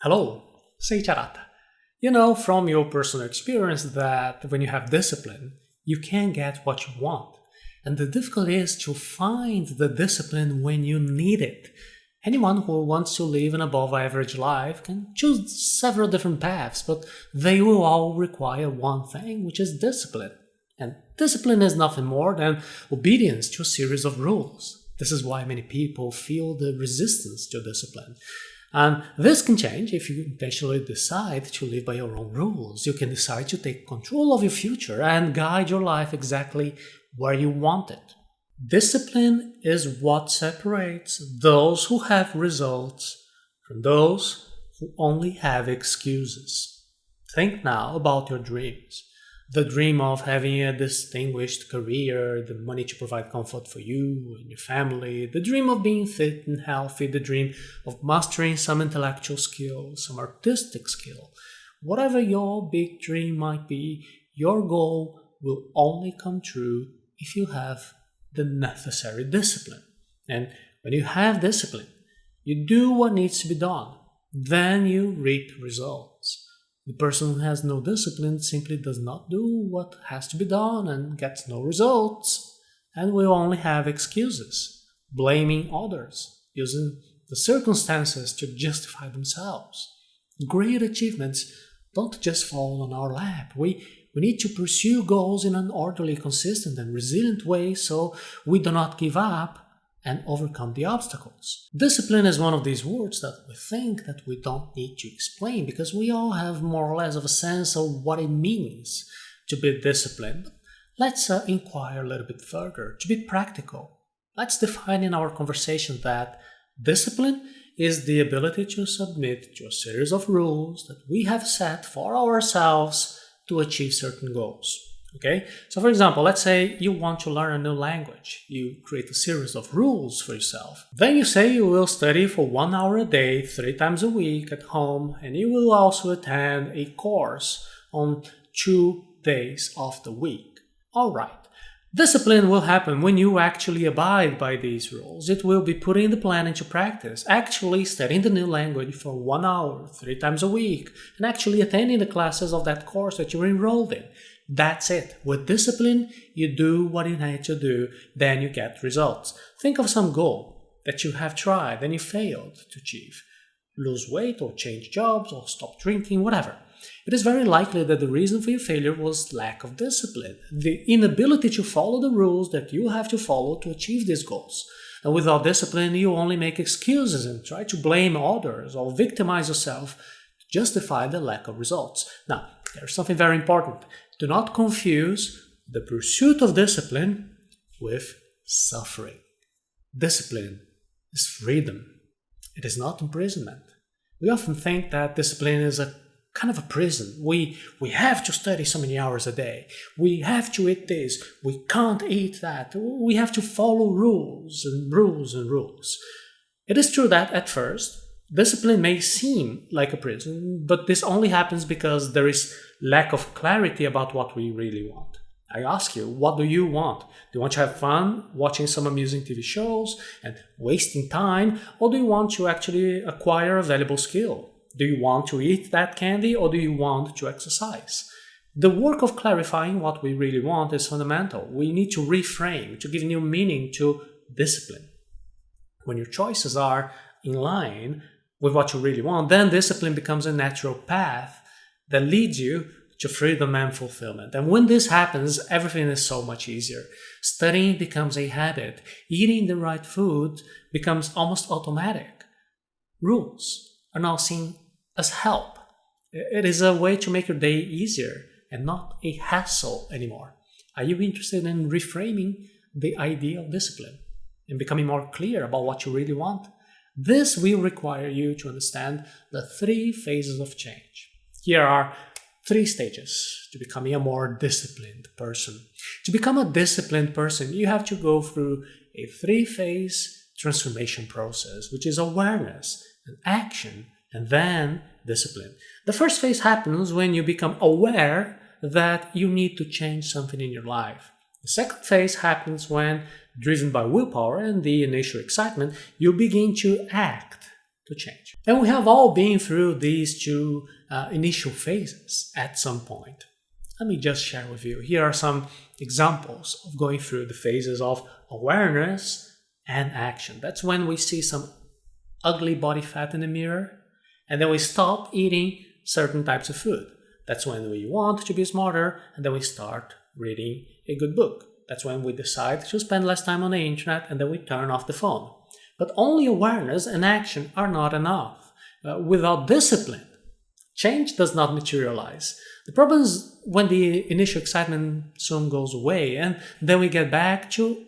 Hello, Seiiti Arata. You know from your personal experience that when you have discipline, you can get what you want. And the difficulty is to find the discipline when you need it. Anyone who wants to live an above average life can choose several different paths, but they will all require one thing, which is discipline. And discipline is nothing more than obedience to a series of rules. This is why many people feel the resistance to discipline. And this can change if you intentionally decide to live by your own rules. You can decide to take control of your future and guide your life exactly where you want it. Discipline is what separates those who have results from those who only have excuses. Think now about your dreams. The dream of having a distinguished career, the money to provide comfort for you and your family, the dream of being fit and healthy, the dream of mastering some intellectual skill, some artistic skill. Whatever your big dream might be, your goal will only come true if you have the necessary discipline. And when you have discipline, you do what needs to be done. Then you reap results. The person who has no discipline simply does not do what has to be done and gets no results, and will only have excuses, blaming others, using the circumstances to justify themselves. Great achievements don't just fall on our lap. We need to pursue goals in an orderly, consistent, and resilient way so we do not give up and overcome the obstacles. Discipline is one of these words that we think that we don't need to explain because we all have more or less of a sense of what it means to be disciplined. Let's inquire a little bit further, to be practical. Let's define in our conversation that discipline is the ability to submit to a series of rules that we have set for ourselves to achieve certain goals. Okay, so for example, let's say you want to learn a new language. You create a series of rules for yourself. Then you say you will study for 1 hour a day, 3 times a week at home, and you will also attend a course on 2 days of the week. Alright, discipline will happen when you actually abide by these rules. It will be putting the plan into practice, actually studying the new language for 1 hour, 3 times a week, and actually attending the classes of that course that you're enrolled in. That's it. With discipline, you do what you need to do, then you get results. Think of some goal that you have tried and you failed to achieve. Lose weight or change jobs or stop drinking, whatever. It is very likely that the reason for your failure was lack of discipline, the inability to follow the rules that you have to follow to achieve these goals. And without discipline, you only make excuses and try to blame others or victimize yourself to justify the lack of results. Now, there's something very important. Do not confuse the pursuit of discipline with suffering. Discipline is freedom. It is not imprisonment. We often think that discipline is a kind of a prison. We have to study so many hours a day. We have to eat this. We can't eat that. We have to follow rules and rules and rules. It is true that at first, discipline may seem like a prison, but this only happens because there is lack of clarity about what we really want. I ask you, what do you want? Do you want to have fun watching some amusing TV shows and wasting time? Or do you want to actually acquire a valuable skill? Do you want to eat that candy or do you want to exercise? The work of clarifying what we really want is fundamental. We need to reframe, to give new meaning to discipline. When your choices are in line with what you really want, then discipline becomes a natural path that leads you to freedom and fulfillment. And when this happens, everything is so much easier. Studying becomes a habit. Eating the right food becomes almost automatic. Rules are now seen as help. It is a way to make your day easier and not a hassle anymore. Are you interested in reframing the idea of discipline and becoming more clear about what you really want? This will require you to understand the 3 phases of change. Here are 3 stages to becoming a more disciplined person. To become a disciplined person, you have to go through a 3-phase transformation process, which is awareness and action and then discipline. The first phase happens when you become aware that you need to change something in your life. The second phase happens when, driven by willpower and the initial excitement, you begin to act to change. And we have all been through these two initial phases at some point. Let me just share with you. Here are some examples of going through the phases of awareness and action. That's when we see some ugly body fat in the mirror, and then we stop eating certain types of food. That's when we want to be smarter, and then we start reading a good book. That's when we decide to spend less time on the internet, and then we turn off the phone. But only awareness and action are not enough. Without discipline, change does not materialize. The problem is when the initial excitement soon goes away, and then we get back to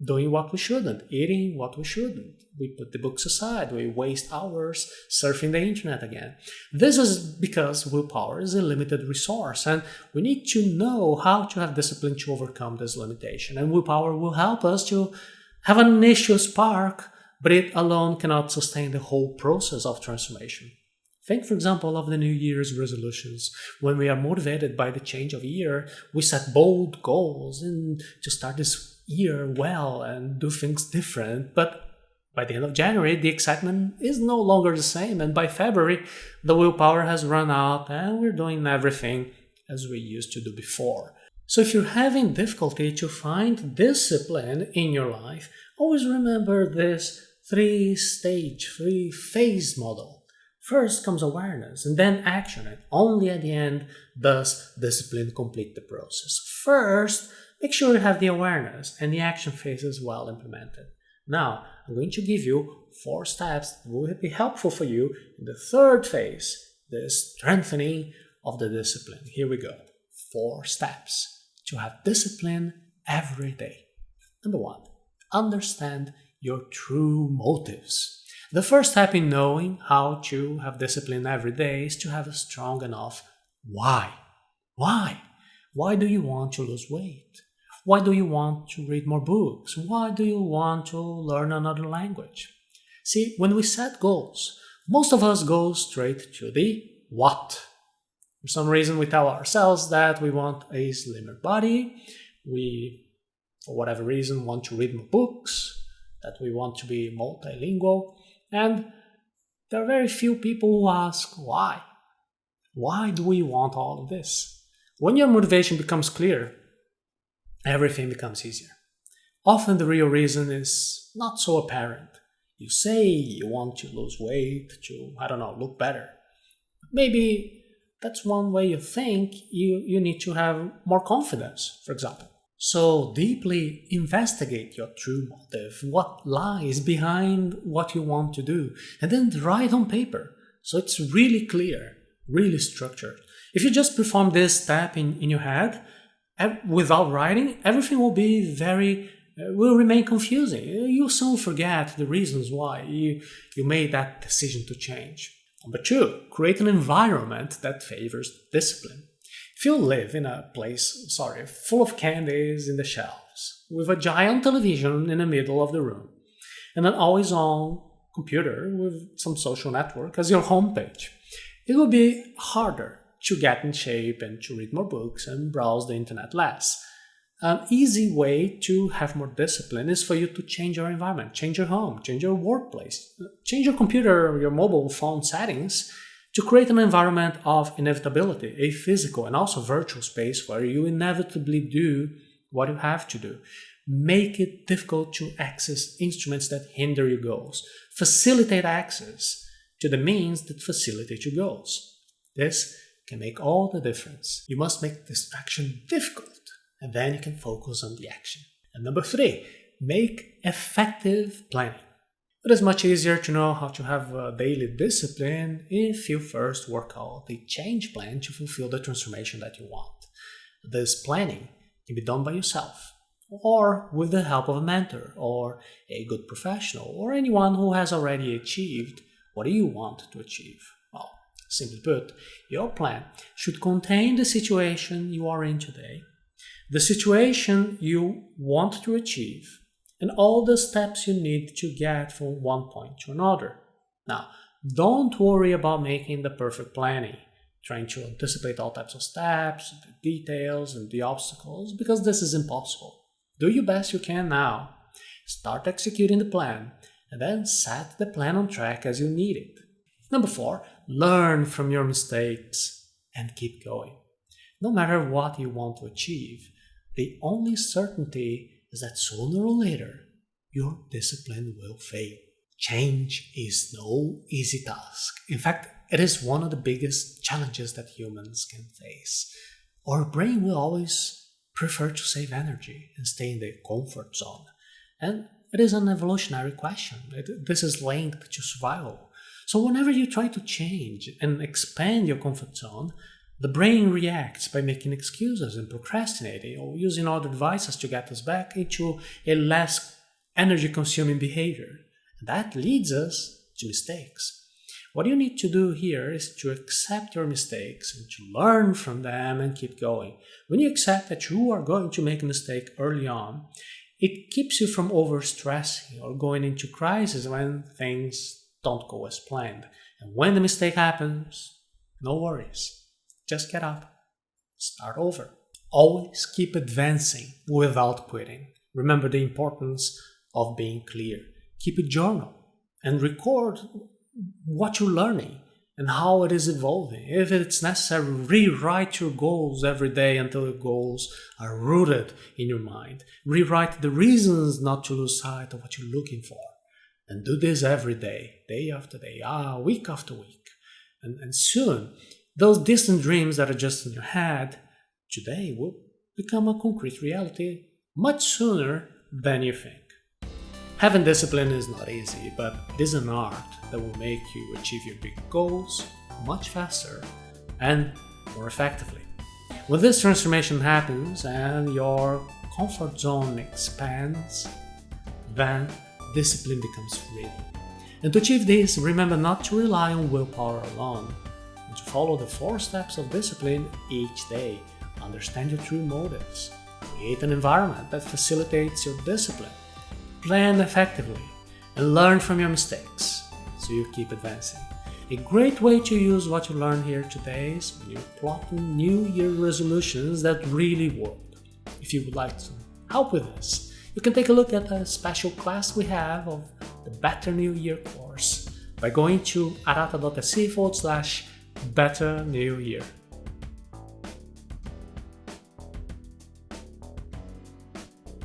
doing what we shouldn't, eating what we shouldn't. We put the books aside, we waste hours surfing the internet again. This is because willpower is a limited resource, and we need to know how to have discipline to overcome this limitation. And willpower will help us to have an initial spark, but it alone cannot sustain the whole process of transformation. Think, for example, of the New Year's resolutions. When we are motivated by the change of year, we set bold goals and to start this year well and do things different. But by the end of January, the excitement is no longer the same. And by February, the willpower has run out and we're doing everything as we used to do before. So if you're having difficulty to find discipline in your life, always remember this three-phase model. First comes awareness, and then action, and only at the end does discipline complete the process. First, make sure you have the awareness and the action phases well implemented. Now, I'm going to give you 4 steps that will be helpful for you in the third phase, the strengthening of the discipline. Here we go. 4 steps to have discipline every day. Number 1, understand your true motives. The first step in knowing how to have discipline every day is to have a strong enough why. Why? Why do you want to lose weight? Why do you want to read more books? Why do you want to learn another language? See, when we set goals, most of us go straight to the what. For some reason, we tell ourselves that we want a slimmer body, we, for whatever reason, want to read more books, that we want to be multilingual. And there are very few people who ask why. Why do we want all of this? When your motivation becomes clear, everything becomes easier. Often the real reason is not so apparent. You say you want to lose weight to, look better. Maybe that's one way you think you need to have more confidence, for example. So deeply investigate your true motive, what lies behind what you want to do, and then write on paper so it's really clear, really structured. If you just perform this step in your head without writing, everything will remain confusing. You'll soon forget the reasons why you made that decision to change. Number 2, create an environment that favors discipline. If you live in a place, full of candies in the shelves, with a giant television in the middle of the room, and an always-on computer with some social network as your homepage, it will be harder to get in shape and to read more books and browse the internet less. An easy way to have more discipline is for you to change your environment, change your home, change your workplace, change your computer, your mobile phone settings, to create an environment of inevitability, a physical and also virtual space where you inevitably do what you have to do. Make it difficult to access instruments that hinder your goals. Facilitate access to the means that facilitate your goals. This can make all the difference. You must make distraction difficult, and then you can focus on the action. And number 3, make effective planning. It is much easier to know how to have a daily discipline if you first work out a change plan to fulfill the transformation that you want. This planning can be done by yourself, or with the help of a mentor, or a good professional, or anyone who has already achieved what you want to achieve. Well, simply put, your plan should contain the situation you are in today, the situation you want to achieve, and all the steps you need to get from one point to another. Now, don't worry about making the perfect planning, trying to anticipate all types of steps, the details, and the obstacles, because this is impossible. Do your best you can now. Start executing the plan, and then set the plan on track as you need it. Number 4, learn from your mistakes and keep going. No matter what you want to achieve, the only certainty is that sooner or later, your discipline will fail. Change is no easy task. In fact, it is one of the biggest challenges that humans can face. Our brain will always prefer to save energy and stay in the comfort zone. And it is an evolutionary question. This is linked to survival. So whenever you try to change and expand your comfort zone, the brain reacts by making excuses and procrastinating or using other devices to get us back into a less energy-consuming behavior. That leads us to mistakes. What you need to do here is to accept your mistakes and to learn from them and keep going. When you accept that you are going to make a mistake early on, it keeps you from overstressing or going into crisis when things don't go as planned. And when the mistake happens, no worries. Just get up. Start over. Always keep advancing without quitting. Remember the importance of being clear. Keep a journal and record what you're learning and how it is evolving. If it's necessary, rewrite your goals every day until your goals are rooted in your mind. Rewrite the reasons not to lose sight of what you're looking for. And do this every day after day, week after week. And soon, those distant dreams that are just in your head today will become a concrete reality much sooner than you think. Having discipline is not easy, but it is an art that will make you achieve your big goals much faster and more effectively. When this transformation happens and your comfort zone expands, then discipline becomes freedom. And to achieve this, remember not to rely on willpower alone, and to follow the 4 steps of discipline each day. Understand your true motives. Create an environment that facilitates your discipline. Plan effectively and learn from your mistakes so you keep advancing. A great way to use what you learned here today is when you're plotting New Year resolutions that really work. If you would like to help with this, you can take a look at a special class we have of the Better New Year course by going to arata.se/Better New Year.